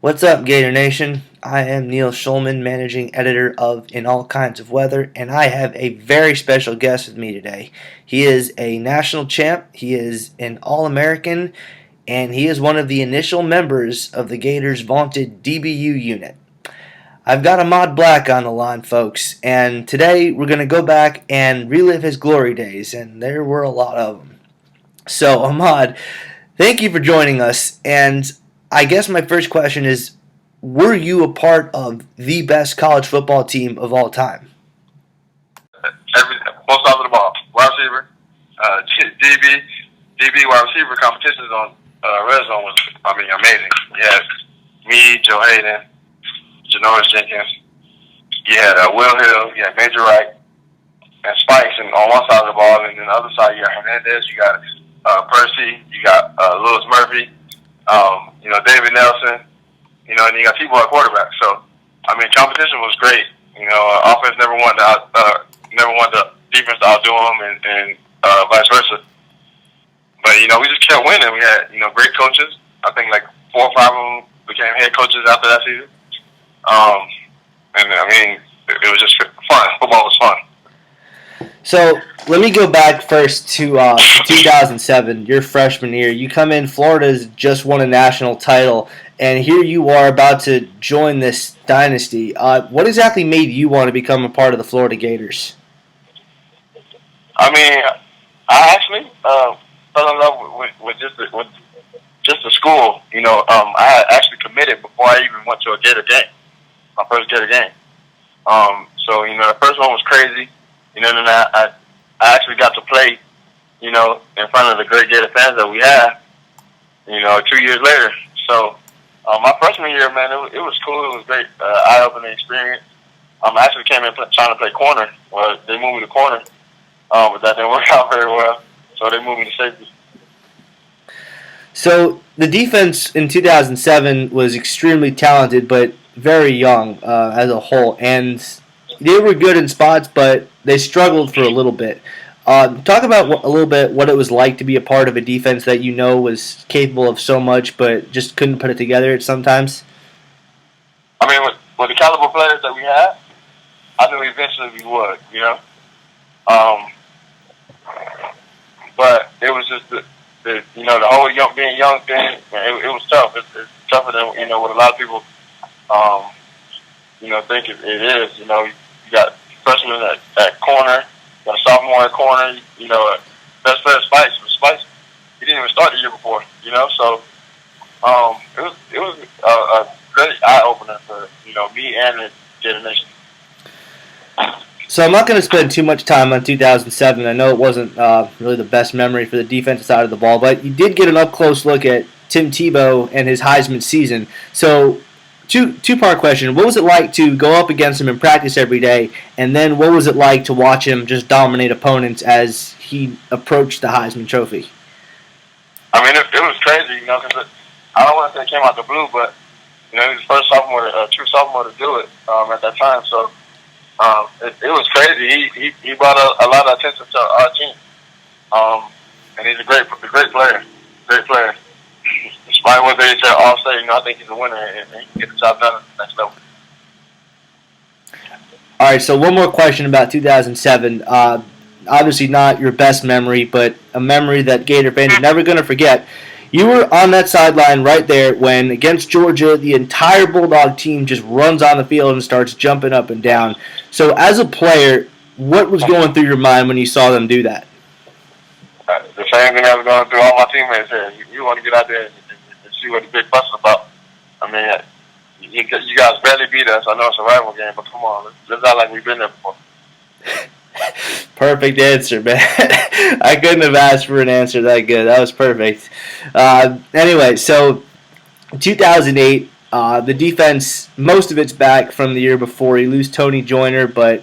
What's up, Gator Nation? I am Neil Schulman, managing editor of In All Kinds of Weather, and I have a very special guest with me today. He is a national champ, he is an All American, and he is one of the initial members of the Gators' vaunted DBU unit. I've got Ahmad Black on the line, folks, and today we're going to go back and relive his glory days, and there were a lot of them. So, Ahmad, thank you for joining us, and I guess my first question is, were you a part of the best college football team of all time? Both sides of the ball. Wide receiver, DB wide receiver competitions on red zone was, amazing. You had me, Joe Hayden, Janoris Jenkins. You had Will Hill, you had Major Wright, and Spikes on one side of the ball, and then the other side you got Hernandez, you got Percy, you got Lewis Murphy, David Nelson, and you got Tebow at quarterback. So, competition was great. Offense never wanted the defense to outdo them, and vice versa. But we just kept winning. We had great coaches. I think like 4 or 5 of them became head coaches after that season. It was just fun. Football was fun. So let me go back first to 2007, your freshman year. You come in, Florida's just won a national title, and here you are about to join this dynasty. What exactly made you want to become a part of the Florida Gators? I actually fell in love with just the school. I had actually committed before I even went to a Gator game, my first Gator game. The first one was crazy. Then I actually got to play, in front of the great Gator fans that we have, 2 years later. So, my freshman year, man, it was cool. It was great, eye-opening experience. I actually came in trying to play corner. Well, they moved me to corner, but that didn't work out very well. So they moved me to safety. So the defense in 2007 was extremely talented, but very young as a whole, and they were good in spots, but they struggled for a little bit. Talk about a little bit what it was like to be a part of a defense that was capable of so much, but just couldn't put it together sometimes. With the caliber players that we had, I knew eventually we would, But it was just the whole being young thing. It was tough. It's tougher than what a lot of people think it is. You got freshman at corner, got a sophomore at corner. Best player Spikes. Spikes, he didn't even start the year before. So it was a great eye opener for me and the Gator Nation. So I'm not going to spend too much time on 2007. I know it wasn't really the best memory for the defensive side of the ball, but you did get an up-close look at Tim Tebow and his Heisman season. So two-part question. What was it like to go up against him in practice every day, and then what was it like to watch him just dominate opponents as he approached the Heisman Trophy? It was crazy, because I don't want to say it came out the blue, but, he was the first true sophomore to do it at that time, so it was crazy. He brought a lot of attention to our team, and he's a great player. Great player. Despite what they said all say, I think he's a winner, and he can get the job done at the next level. All right, so one more question about 2007. Obviously not your best memory, but a memory that Gator fans are never going to forget. You were on that sideline right there when, against Georgia, the entire Bulldog team just runs on the field and starts jumping up and down. So as a player, what was going through your mind when you saw them do that? The same thing I was going through all my teammates here. You want to get out there and see what the big fuss is about. You guys barely beat us. I know it's a rival game, but come on. Let's act like we've been there before. Perfect answer, man. I couldn't have asked for an answer that good. That was perfect. Anyway, so 2008, the defense, most of it's back from the year before. You lose Tony Joyner, but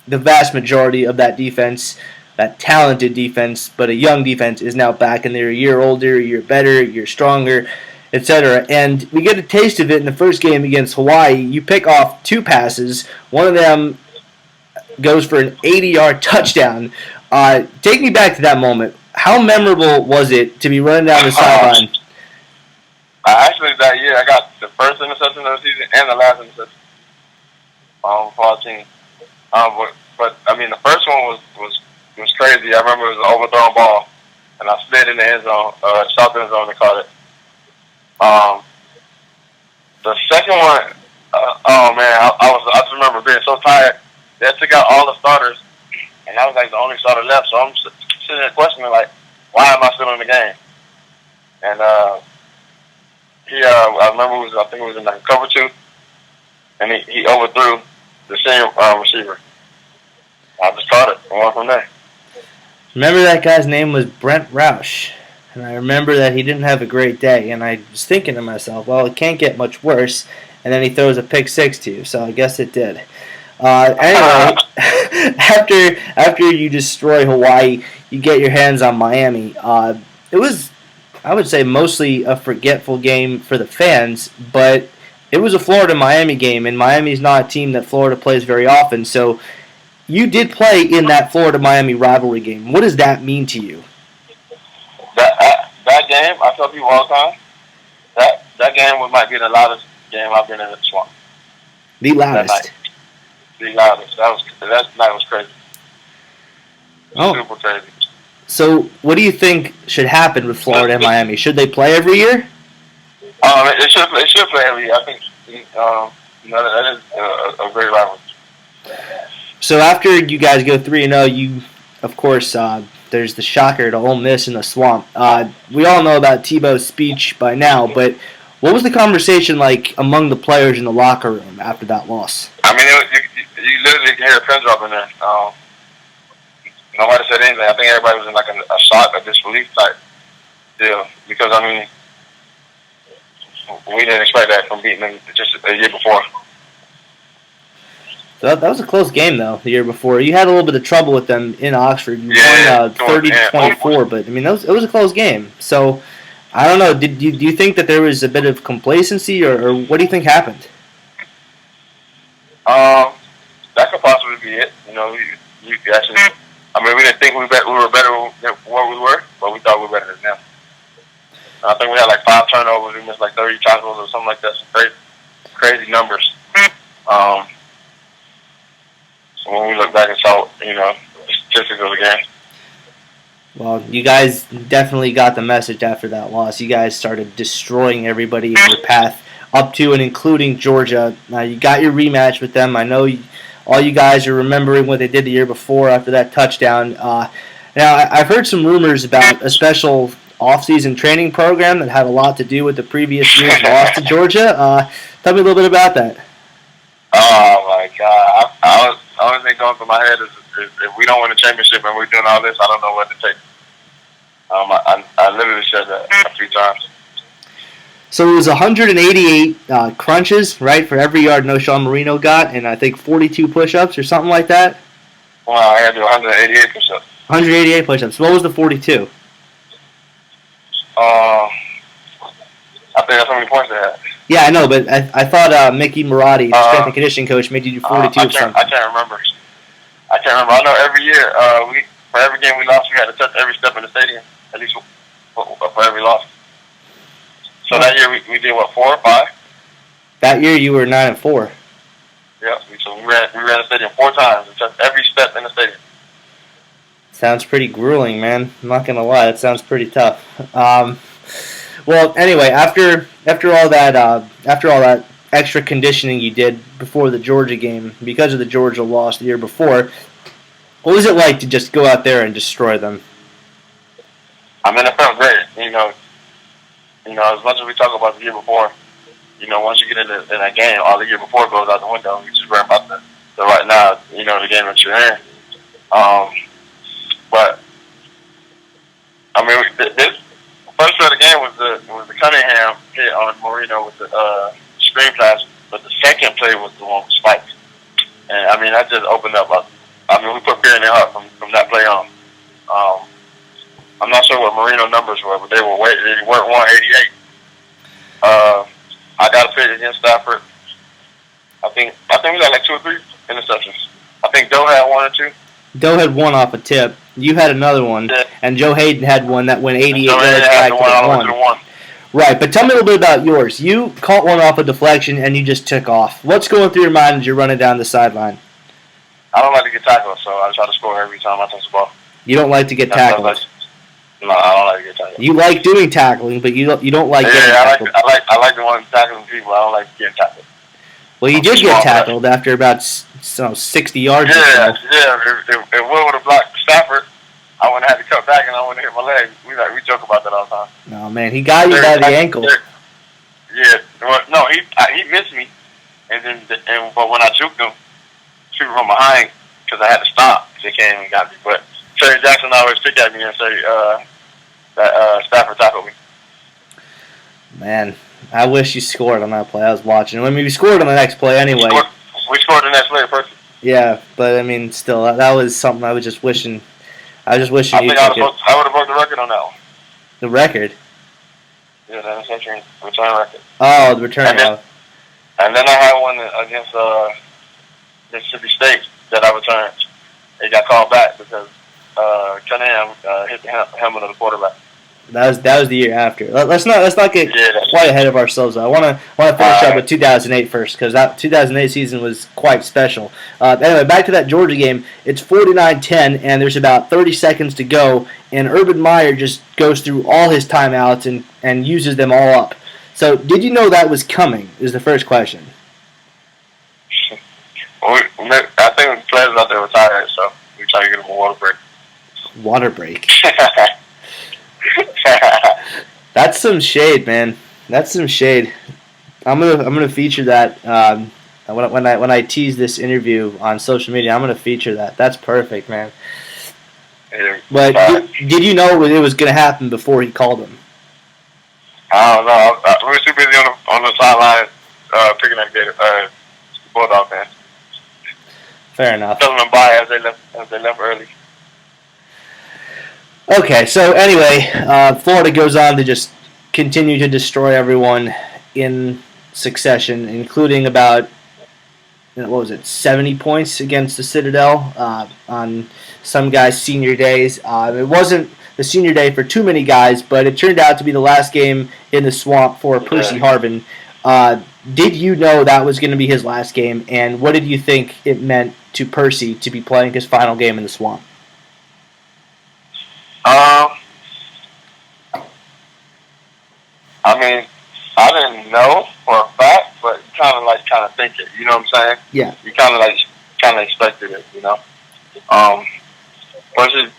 the vast majority of that defense, that talented defense, but a young defense, is now back, and they're a year older, a year better, a year stronger, etc. And we get a taste of it in the first game against Hawaii. You pick off 2 passes. One of them goes for an 80-yard touchdown. Take me back to that moment. How memorable was it to be running down the sideline? Actually, that year I got the first interception of the season and the last interception for our team. But I mean, the first one was crazy. I remember it was an overthrown ball, and I slid in the end zone, south end zone, they called it. The second one, oh man, I just remember being so tired. They took out all the starters, and I was like the only starter left. So I'm sitting there questioning like, why am I still in the game? And I remember I think it was in like cover two, and he overthrew the senior receiver. I just caught it and went from there. Remember that guy's name was Brent Roush, and I remember that he didn't have a great day, and I was thinking to myself, well, it can't get much worse, and then he throws a pick six to you, so I guess it did. Anyway, after you destroy Hawaii, you get your hands on Miami. It was, I would say, mostly a forgetful game for the fans, but it was a Florida-Miami game, and Miami's not a team that Florida plays very often, so you did play in that Florida-Miami rivalry game. What does that mean to you? That game, I tell people all the time, that game might be the loudest game I've been in the swamp. The loudest. The loudest. That night was crazy. Super crazy. So, what do you think should happen with Florida and Miami? Should they play every year? It should play every year. I think that is a great rivalry. So after you guys go 3-0, you, of course, there's the shocker to Ole Miss in the swamp. We all know about Tebow's speech by now, but what was the conversation like among the players in the locker room after that loss? I mean, you literally can hear a pin drop in there. Nobody said anything. I think everybody was in like a shock, a disbelief type deal. Because, I mean, we didn't expect that from beating them just a year before. That was a close game, though, the year before. You had a little bit of trouble with them in Oxford. You won 30-24, but, I mean, it was a close game. So, I don't know. Do you think that there was a bit of complacency, or what do you think happened? That could possibly be it. You know, you actually, I mean, we didn't think we were better than what we were, but we thought we were better than them. I think we had like 5 turnovers. We missed like 30 tackles or something like that. Some crazy numbers. So when we look back and saw, the statistics of the game. Well, you guys definitely got the message after that loss. You guys started destroying everybody in your path up to and including Georgia. Now, you got your rematch with them. I know all you guys are remembering what they did the year before after that touchdown. Now, I've heard some rumors about a special off-season training program that had a lot to do with the previous year's loss to Georgia. Tell me a little bit about that. Oh, my God. The only thing going through my head is if we don't win the championship and we're doing all this, I don't know what to take. I literally said that a few times. So it was 188 crunches, right, for every yard Sean Marino got, and I think 42 push-ups or something like that? Well, I had to do 188 push-ups. 188 push-ups. What was the 42? I think that's how many points they had. Yeah, I know, but I thought Mickey Marotti, strength and conditioning coach, made you do 42 or something. I can't remember. I know every year, for every game we lost, we had to touch every step in the stadium, at least for every loss. So that year we did, 4 or 5? That year you were 9-4. Yeah, so we ran the stadium 4 times and touched every step in the stadium. Sounds pretty grueling, man. I'm not gonna lie, that sounds pretty tough. Well, anyway, after all that extra conditioning you did before the Georgia game, because of the Georgia loss the year before, what was it like to just go out there and destroy them? I mean, it felt great. As much as we talk about the year before, once you get in that game, all the year before goes out the window. You just worry about the right now, the game that you're in. But I mean, this first play of the game was the Cunningham hit on Marino with the screen pass, but the second play was the one with Spike. And I mean, that just opened up. We put fear in their heart from that play on. I'm not sure what Marino numbers were, but they weren't 188. I got a pick against Stafford. I think we got like 2 or 3 interceptions. I think Doe had 1 or 2. Doe had 1 off a tip. You had another one, and Joe Hayden had one that went 88 yards back to the 1. Right, but tell me a little bit about yours. You caught one off a deflection and you just took off. What's going through your mind as you're running down the sideline? I don't like to get tackled, so I try to score every time I touch the ball. You don't like to get tackled. No, I don't like to get tackled. You like doing tackling, but you don't like getting tackled. I like the one tackling people. I don't like getting tackled. Well, you did get tackled after about 60 yards. Yeah. If Will would have blocked Stafford, I wouldn't have had to cut back and I wouldn't hit my leg. We joke about that all the time. No, man, he got you by the ankle. Yeah, well, no, he missed me, but when I juked him, shooting from behind because I had to stop. They came and got me. But Trey Jackson always pick at me and say that Stafford tackled me. Man, I wish you scored on that play. I was watching. I mean, we scored on the next play anyway. We scored the next play first. Yeah, but I mean, still, that was something I was just wishing. I was just wishing I would have broke the record on that one. The record? Yeah, the interception return record. Oh, the return. And then I had one against Mississippi State that I returned. It got called back because Cunningham hit the helmet of the quarterback. That was the year after. Let's not get quite ahead of ourselves. I want to finish up with 2008 first because that 2008 season was quite special. Anyway, back to that Georgia game. It's 49-10, and there's about 30 seconds to go, and Urban Meyer just goes through all his timeouts and uses them all up. So, did you know that was coming? Is the first question. I think the players out there were tired, so we try to get them a water break. Water break. That's some shade, man. That's some shade. I'm gonna feature that when I tease this interview on social media. I'm gonna feature that. That's perfect, man. But did you know it was gonna happen before he called him? I don't know. We were too busy on the sideline picking up Gator Bulldog fans. Fair enough. Telling them bye as they left early. Okay, so anyway, Florida goes on to just continue to destroy everyone in succession, including about 70 points against the Citadel on some guys' senior days. It wasn't the senior day for too many guys, but it turned out to be the last game in the swamp for Percy Harvin. Did you know that was going to be his last game, and what did you think it meant to Percy to be playing his final game in the swamp? I mean, I didn't know for a fact, but you kind of think it. You know what I'm saying? Yeah. You kind of expected it. You know. Percy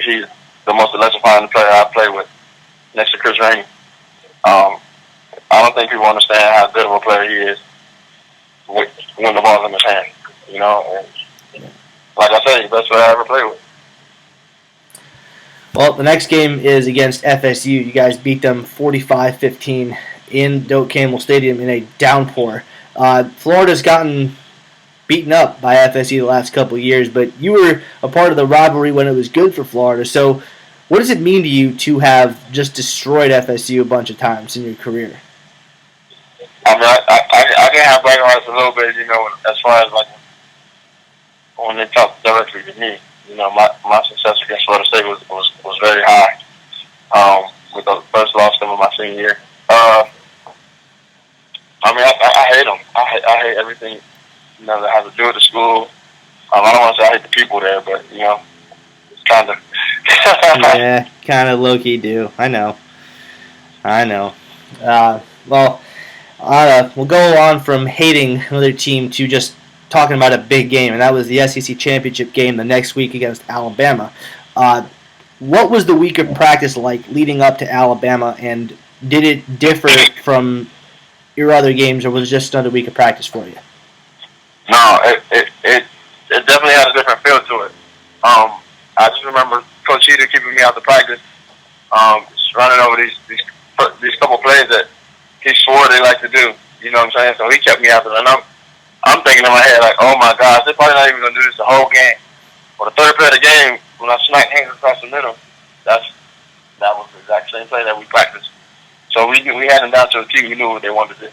he's the most electrifying player I play with, next to Chris Rainey. I don't think people understand how good of a player he is when the ball's in his hand. You know, and like I said, he's the best player I ever played with. Well, the next game is against FSU. You guys beat them 45-15 in Doak Campbell Stadium in a downpour. Florida's gotten beaten up by FSU the last couple of years, but you were a part of the rivalry when it was good for Florida. So what does it mean to you to have just destroyed FSU a bunch of times in your career? I mean, I can have bragging rights a little bit, you know, as far as like when they talk directly to me. You know, my success against Florida State was very high. With the first loss of my senior year. I mean, I hate them. I hate everything, you know, that has to do with the school. I don't want to say I hate the people there, but you know, it's kind of. Yeah, kind of low key do. I know. Well, we'll go on from hating another team to just talking about a big game, and that was the SEC championship game the next week against Alabama. What was the week of practice like leading up to Alabama, and did it differ from your other games, or was it just another week of practice for you? No, it definitely had a different feel to it. I just remember Coach Heater keeping me out to practice, just running over these couple plays that he swore they like to do. You know what I'm saying? So he kept me out there, and I'm thinking in my head, like, oh my gosh, they're probably not even going to do this the whole game. For the third play of the game, when I smacked hands across the middle, that was the exact same play that we practiced. So we had them down to a T. We knew what they wanted to do.